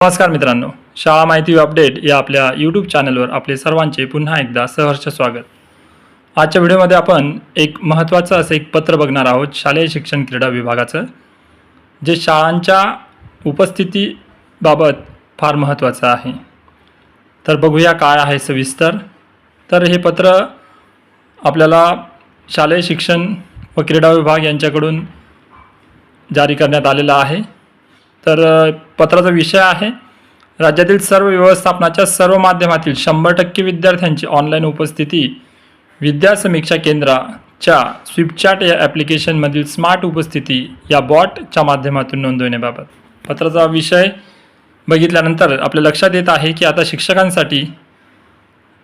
नमस्कार मित्रांनो, शाळा माहिती अपडेट या आपल्या यूट्यूब चॅनलवर आपले सर्वांचे पुन्हा एकदा सहर्ष स्वागत. आजच्या व्हिडिओमध्ये आपण एक महत्त्वाचं असं एक पत्र बघणार आहोत शालेय शिक्षण क्रीडा विभागाचं, जे शाळांच्या उपस्थितीबाबत फार महत्त्वाचं आहे. तर बघूया काय आहे सविस्तर. तर हे पत्र आपल्याला शालेय शिक्षण व क्रीडा विभाग यांच्याकडून जारी करण्यात आलेलं आहे. तर पत्राचा विषय आहे, राज्यातील सर्व व्यवस्थापनाच्या सर्व माध्यमातील 100% विद्यार्थ्यांची ऑनलाईन उपस्थिती विद्या समीक्षा केंद्राच्या स्वीपचॅट या ॲप्लिकेशनमधील स्मार्ट उपस्थिती या बॉटच्या माध्यमातून नोंदवण्याबाबत. पत्राचा विषय बघितल्यानंतर आपल्या लक्षात येत आहे की आता शिक्षकांसाठी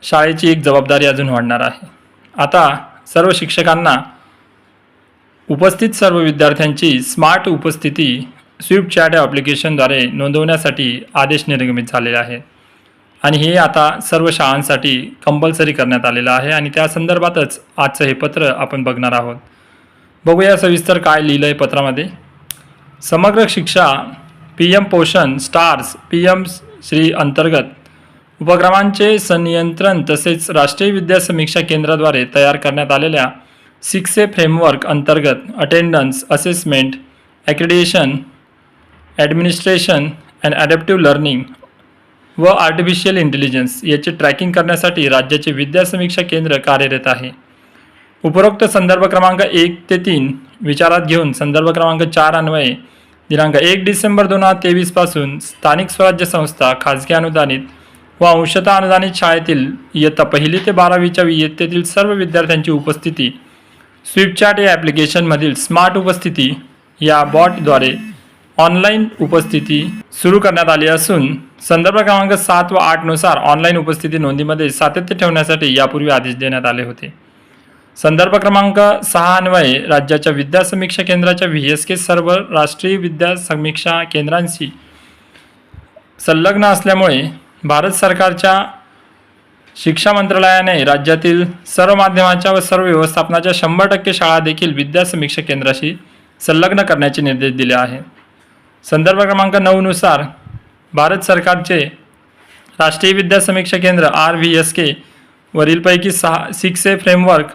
शाळेची एक जबाबदारी अजून वाढणार आहे. आता सर्व शिक्षकांना उपस्थित सर्व विद्यार्थ्यांची स्मार्ट उपस्थिती स्वीपचॅट या ॲप्लिकेशनद्वारे नोंदवण्यासाठी आदेश निर्गमित झालेले आहेत आणि हे आता सर्व शाळांसाठी कंपल्सरी करण्यात आलेलं आहे आणि त्या संदर्भातच आजचं हे पत्र आपण बघणार आहोत. बघूया सविस्तर काय लिहिलं आहे पत्रामध्ये. समग्र शिक्षा PM पोषण स्टार्स PM श्री अंतर्गत उपक्रमांचे संनियंत्रण तसेच राष्ट्रीय विद्या समीक्षा केंद्राद्वारे तयार करण्यात आलेल्या 6A फ्रेमवर्क अंतर्गत attendance assessment accreditation administration and adaptive learning व आर्टिफिशियल इंटेलिजन्स याचे ट्रॅकिंग करण्यासाठी राज्याचे विद्या समीक्षा केंद्र कार्यरत आहे. उपरोक्त संदर्भ क्रमांक 1 ते 3 विचारात घेऊन संदर्भ क्रमांक 4 अन्वये दिनांक 1 डिसेंबर 2023 पासून स्थानिक स्वराज्य संस्था, खाजगी अनुदानित व अंशतः अनुदानित शाळेतील इयत्ता 1ली ते 12वीच्या इयत्तेतील सर्व विद्यार्थ्यांची उपस्थिती स्वीपचॅट या ॲप्लिकेशनमधील स्मार्ट उपस्थिती या बॉटद्वारे ऑनलाईन उपस्थिती सुरू करण्यात आली असून संदर्भ क्रमांक 7 व 8 नुसार ऑनलाईन उपस्थिती नोंदीमध्ये सातत्य ठेवण्यासाठी यापूर्वी आदेश देण्यात आले होते. संदर्भ क्रमांक 6 अन्वये राज्याच्या विद्या समीक्षा केंद्राच्या VSK सर्व राष्ट्रीय विद्या समीक्षा केंद्रांशी संलग्न असल्यामुळे भारत सरकारच्या शिक्षा मंत्रालयाने राज्यातील सर्व माध्यमाच्या व सर्व व्यवस्थापनाच्या 100% शाळा देखील विद्या समीक्षा केंद्राशी संलग्न करण्याचे निर्देश दिले आहेत. संदर्भ क्रमांक 9 नुसार भारत सरकारचे राष्ट्रीय विद्या समीक्षा केंद्र RVSK वरीलपैकी 6A फ्रेमवर्क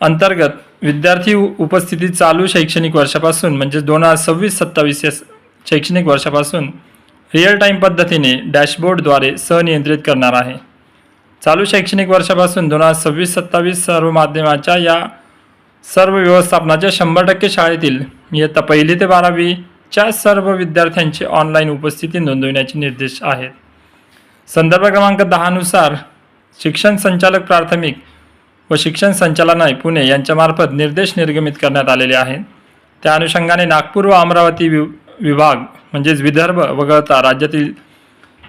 अंतर्गत विद्यार्थी उपस्थिती चालू शैक्षणिक वर्षापासून म्हणजे 2026-27 या शैक्षणिक वर्षापासून रिअल टाईम पद्धतीने डॅशबोर्डद्वारे सहनियंत्रित करणार आहे. चालू शैक्षणिक वर्षापासून 2026-27 सर्व माध्यमाच्या या सर्व व्यवस्थापनाच्या 100% शाळेतील इयत्ता 1ली ते 12वीच्या सर्व विद्यार्थ्यांची ऑनलाईन उपस्थिती नोंदवण्याचे निर्देश आहेत. संदर्भ क्रमांक 10 नुसार शिक्षण संचालक प्राथमिक व शिक्षण संचालनालय पुणे यांच्यामार्फत निर्देश निर्गमित करण्यात आलेले आहेत. त्या अनुषंगाने नागपूर व अमरावती विभाग म्हणजेच विदर्भ वगळता राज्यातील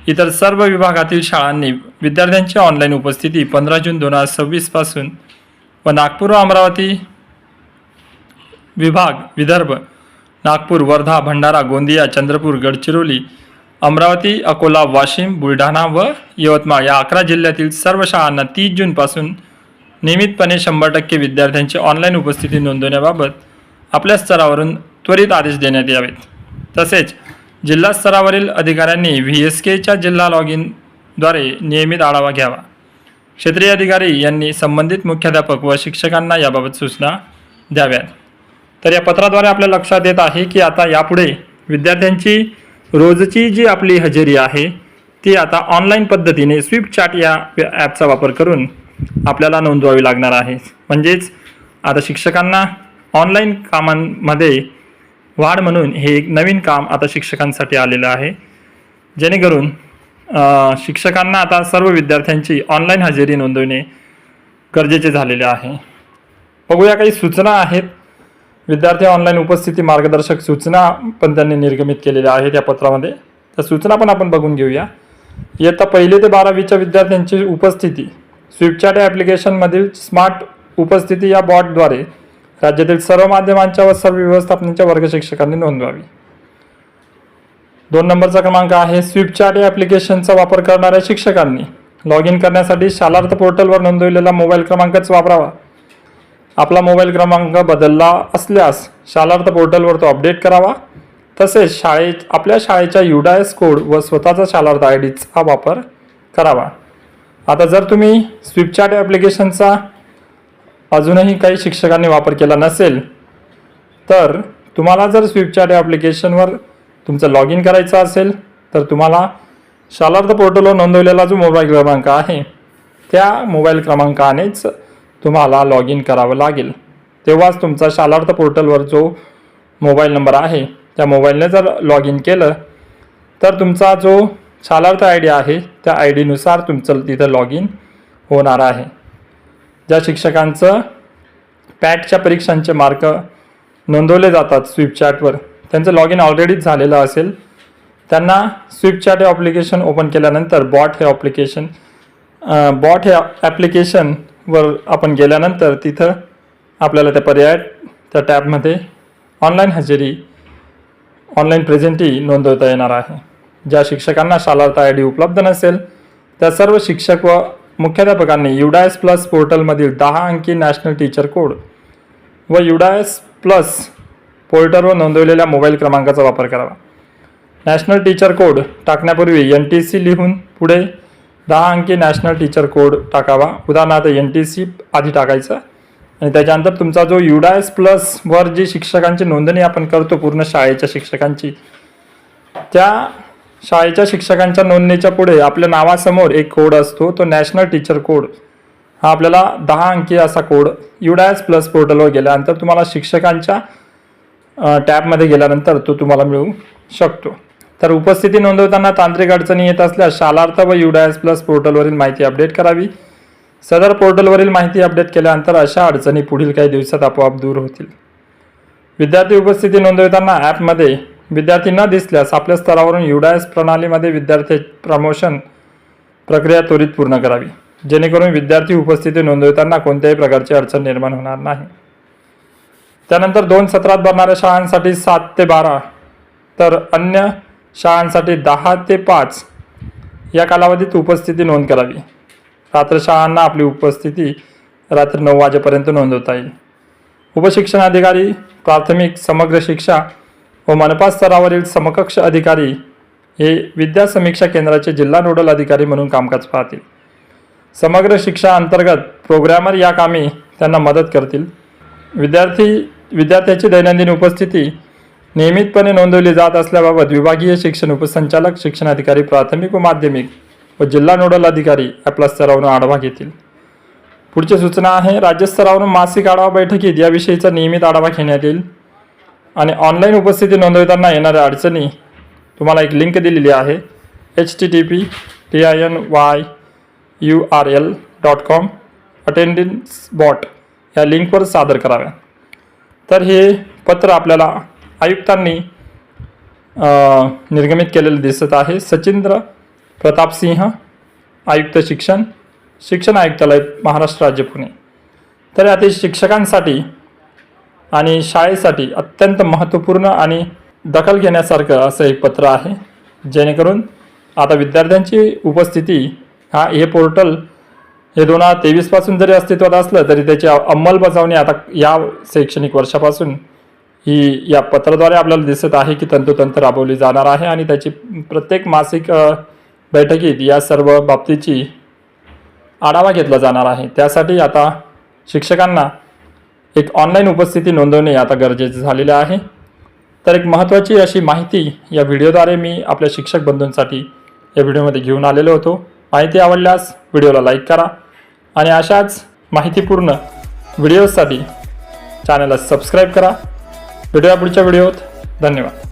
इतर सर्व विभागातील शाळांनी विद्यार्थ्यांची ऑनलाईन उपस्थिती 15 जून 2026 पासून व नागपूर व अमरावती विभाग विदर्भ नागपूर, वर्धा, भंडारा, गोंदिया, चंद्रपूर, गडचिरोली, अमरावती, अकोला, वाशिम, बुलढाणा व यवतमाळ या 11 जिल्ह्यातील सर्व शाळांना 30 जूनपासून नियमितपणे 100% विद्यार्थ्यांची ऑनलाईन उपस्थिती नोंदवण्याबाबत आपल्या स्तरावरून त्वरित आदेश देण्यात यावेत. तसेच जिल्हा स्तरावरील अधिकाऱ्यांनी VSKच्या जिल्हा लॉगिनद्वारे नियमित आढावा घ्यावा. क्षेत्रीय अधिकारी यांनी संबंधित मुख्याध्यापक व शिक्षकांना याबाबत सूचना द्याव्यात. तर या पत्राद्वारे आपल्या लक्षात येत आहे की आता यापुढे विद्यार्थ्यांची रोजची जी आपली हजेरी आहे ती आता ऑनलाईन पद्धतीने स्वीपचॅट या ॲपचा वापर करून आपल्याला नोंदवावी लागणार आहे. म्हणजेच आता शिक्षकांना ऑनलाईन कामांमध्ये वाढ म्हणून हे एक नवीन काम आता शिक्षकांसाठी आलेलं आहे, जेणेकरून शिक्षकांना आता सर्व विद्यार्थ्यांची ऑनलाईन हजेरी नोंदवणे गरजेचे झालेले आहे. बघूया काही सूचना आहेत. विद्यार्थी ऑनलाईन उपस्थिती मार्गदर्शक सूचना पण त्यांनी निर्गमित केलेल्या आहेत या पत्रामध्ये. त्या सूचना पण आपण बघून घेऊया. इयत्ता 1ली ते 12वीच्या विद्यार्थ्यांची उपस्थिती स्वीपचॅट ॲप्लिकेशनमधील स्मार्ट उपस्थिती या बॉटद्वारे राज्यातील सर्व माध्यमांच्या व सर्व व्यवस्थापनाच्या वर्ग शिक्षकांनी नोंदवावी. 2 नंबरचा क्रमांक आहे, स्वीपचॅट या ॲप्लिकेशनचा वापर करणाऱ्या शिक्षकांनी लॉग इन करण्यासाठी शालार्थ पोर्टलवर नोंदवलेला मोबाईल क्रमांकच वापरावा. आपला मोबाईल क्रमांक बदलला असल्यास शालार्थ पोर्टलवर तो अपडेट करावा. तसेच आपल्या शाळेच्या UDIS कोड व स्वतःचा शालार्थ ID चा वापर करावा. आता जर तुम्ही स्विपचॅट ॲप्लिकेशनचा अजूनही काही शिक्षकांनी वापर केला नसेल, तर तुम्हाला जर स्विपचॅट ॲप्लिकेशनवर तुमचं लॉग इन करायचं असेल, तर तुम्हाला शालार्थ पोर्टलवर नोंदवलेला जो मोबाईल क्रमांक आहे त्या मोबाईल क्रमांकानेच तुम्हाला लॉग इन करावं लागेल. तेव्हाच तुमचा शालार्थ पोर्टलवर जो मोबाईल नंबर आहे त्या मोबाईलने जर लॉग इन केलं तर तुमचा जो शालार्थ ID आहे त्या ID नुसार तुमचं तिथं लॉग इन होणार आहे. ज्या शिक्षकांचं पॅटच्या परीक्षांचे मार्क नोंदवले जातात स्विपचॅटवर, त्यांचं लॉग इन ऑलरेडीच झालेलं असेल, त्यांना स्विपचॅट ॲप्लिकेशन ओपन केल्यानंतर बॉट हे ॲप्लिकेशनवर आपण गेल्यानंतर तिथं आपल्याला त्या टॅबमध्ये ऑनलाईन हजेरी, ऑनलाईन प्रेझेंटी नोंदवता येणार आहे. ज्या शिक्षकांना शालार्थ ID उपलब्ध नसेल त्या सर्व शिक्षक व मुख्याध्यापकांनी UDIS प्लस पोर्टलमधील 10 अंकी नॅशनल टीचर कोड व UDIS प्लस पोर्टलवर नोंदवलेल्या मोबाईल क्रमांकाचा वापर करावा. नॅशनल टीचर कोड टाकण्यापूर्वी NTC लिहून पुढे 10 अंकी नॅशनल टीचर कोड टाकावा. उदाहरणार्थ NTC आधी टाकायचं आणि त्याच्यानंतर तुमचा जो UDIS प्लस वर जी शिक्षकांची नोंदणी आपण करतो पूर्ण शाळेच्या शिक्षकांची, त्या शाळेच्या शिक्षकांच्या नोंदणीच्या पुढे आपल्या नावासमोर एक कोड असतो, तो नॅशनल टीचर कोड. हा आपल्याला 10 अंकी असा कोड UDIS प्लस पोर्टलवर गेल्यानंतर तुम्हाला शिक्षकांच्या टॅबमध्ये गेल्यानंतर तो तुम्हाला मिळू शकतो. तर उपस्थिती नोंदवताना तांत्रिक अडचणी येत असल्यास शालार्थ व UDIS प्लस पोर्टलवरील माहिती अपडेट करावी. सदर पोर्टलवरील माहिती अपडेट केल्यानंतर अशा अडचणी पुढील काही दिवसात आपोआप दूर होतील. विद्यार्थी उपस्थिती नोंदवताना ॲपमध्ये विद्यार्थी न दिसल्यास आपल्या स्तरावरून UDIS प्रणालीमध्ये विद्यार्थी प्रमोशन प्रक्रिया त्वरित पूर्ण करावी, जेणेकरून विद्यार्थी उपस्थिती नोंदवताना कोणत्याही प्रकारची अडचण निर्माण होणार नाही. त्यानंतर 2 सत्रात भरणाऱ्या शाळांसाठी 7 ते 12 तर अन्य शाळांसाठी 10 ते 5 या कालावधीत उपस्थिती नोंद करावी. रात्र शाळांना आपली उपस्थिती रात्री 9 वाजेपर्यंत नोंदवता येईल. उपशिक्षणाधिकारी, प्राथमिक, समग्र शिक्षा व मनपा स्तरावरील समकक्ष अधिकारी हे विद्या समीक्षा केंद्राचे जिल्हा नोडल अधिकारी म्हणून कामकाज पाहतील. समग्र शिक्षा अंतर्गत प्रोग्रॅमर या कामी त्यांना मदत करतील. विद्यार्थ्याची दैनंदिन उपस्थिती नियमितपणे नोंदवली जात असल्याबाबत विभागीय शिक्षण उपसंचालक, शिक्षणाधिकारी प्राथमिक व माध्यमिक व जिल्हा नोडल अधिकारी आपल्या स्तरावरून आढावा घेतील. पुढची सूचना आहे, राज्यस्तरावरून मासिक आढावा बैठकीत याविषयीचा नियमित आढावा घेण्यात येईल. आणि ऑनलाईन उपस्थिती नोंदवताना येणाऱ्या अडचणी तुम्हाला एक लिंक दिलेली आहे, http://tinurl.com attendance-bot या लिंकवर सादर कराव्या. तर हे पत्र आपल्याला आयुक्तांनी निर्गमित केलेलं दिसत आहे. सचिंद्र प्रताप सिंह, आयुक्त शिक्षण आयुक्तालय, महाराष्ट्र राज्य, पुणे. तर यातील शिक्षकांसाठी आणि शाळेसाठी अत्यंत महत्त्वपूर्ण आणि दखल घेण्यासारखं असं एक पत्र आहे, जेणेकरून आता विद्यार्थ्यांची उपस्थिती हे पोर्टल हे 2023 पासून जरी अस्तित्वात असलं तरी त्याची अंमलबजावणी आता या शैक्षणिक वर्षापासून ही या पत्राद्वारे आपल्याला दिसत आहे की तंतोतंत राबवली जाणार आहे. आणि त्याची प्रत्येक मासिक बैठकीत या सर्व बाबतीची आढावा घेतला जाणार आहे. त्यासाठी आता शिक्षकांना एक ऑनलाईन उपस्थिती नोंदवणे आता गरजेचे झालेले आहे. तर एक महत्त्वाची अशी माहिती या व्हिडिओद्वारे मी आपल्या शिक्षक बंधूंसाठी या व्हिडिओमध्ये घेऊन आलेलो होतो. माहिती आवडल्यास व्हिडिओला लाईक करा आणि अशाच माहितीपूर्ण व्हिडिओसाठी चॅनलला सबस्क्राईब करा. भेटूया पुढच्या व्हिडिओत. धन्यवाद.